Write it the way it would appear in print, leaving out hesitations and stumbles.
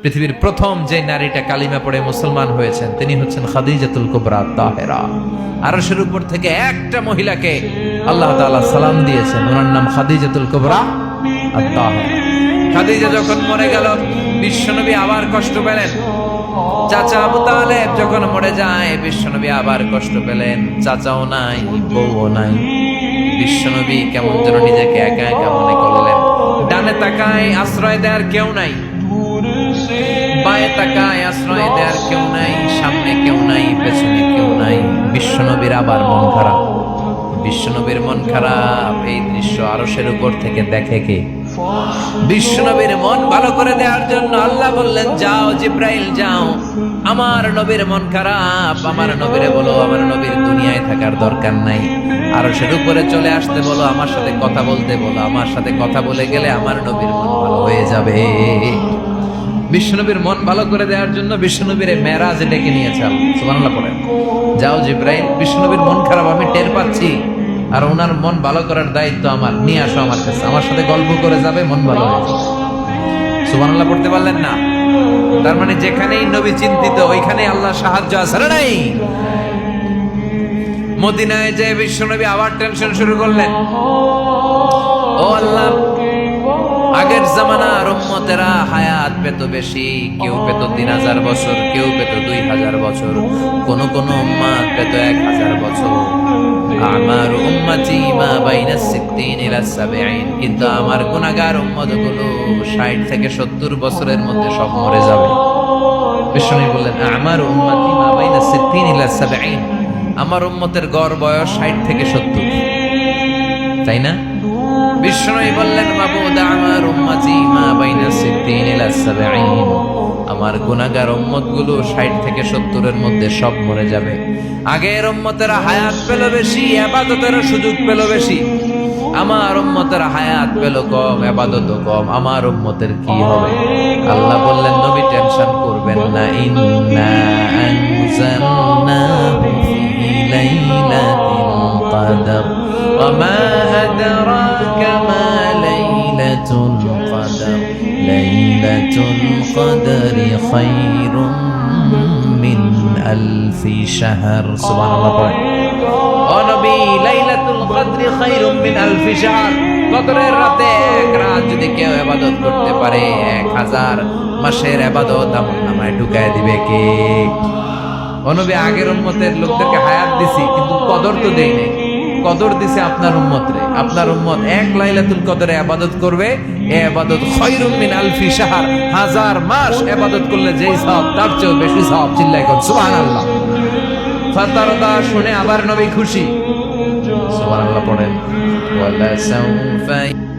পৃথিবীর প্রথম যে নারীটা কালিমা পড়ে মুসলমান হয়েছেন তিনি হচ্ছেন খাদিজাতুল কুবরা তাহেরা। আরশের উপর থেকে একটা মহিলাকে আল্লাহ তাআলা সালাম দিয়েছেন, ওনার নাম খাদিজাতুল কুবরা আত-তাহেরা। খাদিজা যখন মরে গেল, বিশ্বনবী আবার কষ্ট পেলেন। চাচা আবু তালেব যখন মরে যায়, বিশ্বনবী আবার কষ্ট পেলেন। চাচাও নাই, বউও নাই। বিশ্বনবী কেমন যেন নিজেকে একা একা মনে করলেন। ডানে তাকায়, আশ্রয় দেওয়ার কেউ নাই। বায়ে তাকায়, আশ্রয় দেওয়ার কেউ নাই। সামনে কেউ নাই, পেছনে কেউ নাই। বিশ্বনবীর আবার মন খারাপ। বিশ্বনবীর মন খারাপ। এই দৃশ্য আরশের উপর থেকে দেখে কে? বিশ্বনবীর মন ভালো করে দেওয়ার জন্য আল্লাহ বললেন, যাও জিব্রাইল যাও, আমার নবীর মন খারাপ, আমার নবীরে বলো আমার নবীর দুনিয়ায় থাকার দরকার নাই, আরশের উপরে চলে আসতে বলো, আমার সাথে কথা বলতে বলো। আমার সাথে কথা বলে গেলে আমার নবীর মন ভালো হয়ে যাবে। বিশ্বনবীর মন ভালো করে দেওয়ার জন্য বিশ্বনবীর মেরাজে ডেকে নিয়েছে আল্লাহ। সুবহানাল্লাহ পড়েন। যাও জিব্রাইল, বিশ্বনবীর মন খারাপ আমি টের পাচ্ছি, আর ওনার মন ভালো করার দায়িত্ব আমার, নিয়ে আসো আমার কাছে, আমার সাথে গল্প করে যাবে, মন ভালো হয়ে যাবে। সুবহানাল্লাহ পড়তে পারলেন না? তার মানে যেখানেই নবী চিন্তিত ওইখানেই আল্লাহ সাহায্য আছে না নাই? মদিনায় যে বিশ্বনবী আবার টেনশন শুরু করলেন, ও আল্লাহ, আগের জামানার উম্মতেরা হায়াত পেত বেশি, কেউ পেত 3000 বছর, কেউ পেত 2000 বছর, কোন কোন উম্মত পেত 1000 বছর। আমার উম্মতি মা বাইনা 60 ইলা 70, কিন্তু আমার গুনাহগার উম্মতগুলো 60 থেকে 70 বছরের মধ্যে সব মরে যাবে। বিষ্ণু বললেন, আমার উম্মতি মা বাইনা 60 ইলা 70, আমার উম্মতের গড় বয়স 60 থেকে 70, তাই না? বিষ্ণু বললেন, মাবুদ আমার উম্মতি মা বাইনা 60 ইলা 70, আমার গুনাহগার উম্মতগুলো 60 থেকে 70 এর মধ্যে সব মরে যাবে। আগের উম্মতেরা হায়াত পেল বেশি, ইবাদতের সুযোগ পেল বেশি, আমার উম্মতের হায়াত পেল কম, ইবাদতও কম, আমার উম্মতের কি হবে? আল্লাহ বললেন, নবী টেনশন করবেন না, ইন্না আনজালনাহু ফি লাইলাতিল কদর ওয়া মা আদরাকা মা লাইলাতুল কদর লাইলাতুল কদরি খায়রুম মিন আলফি শাহর। সুবহানাল্লাহ পড়ে। ও নবী, লাইলাতুল কদরি খায়রুম মিন আলফি শাহর, কদরের রাতে এক রাত যদি কেউ ইবাদত করতে পারে 1000 মাসের ইবাদত আমলনামায় ঢুকায় দিবে কে? ও নবী, আগের উম্মতের লোকদেরকে হায়াত দিছি কিন্তু কদর তো দেই নাই। কদর দিছে আপনার উম্মতরে। আপনার উম্মত এক লাইলাতুল কদরে ইবাদত করবে, এই ইবাদত খায়রুম মিন আলফি শাহর, 1000 মাস ইবাদত করলে যেই সওয়াব তার চেয়েও বেশি সওয়াব। চিল্লায় কোন সুবহানাল্লাহ। ফাতারদা শুনে আবার নবী খুশি। সুবহানাল্লাহ পড়েন। ওয়ালা সাউফা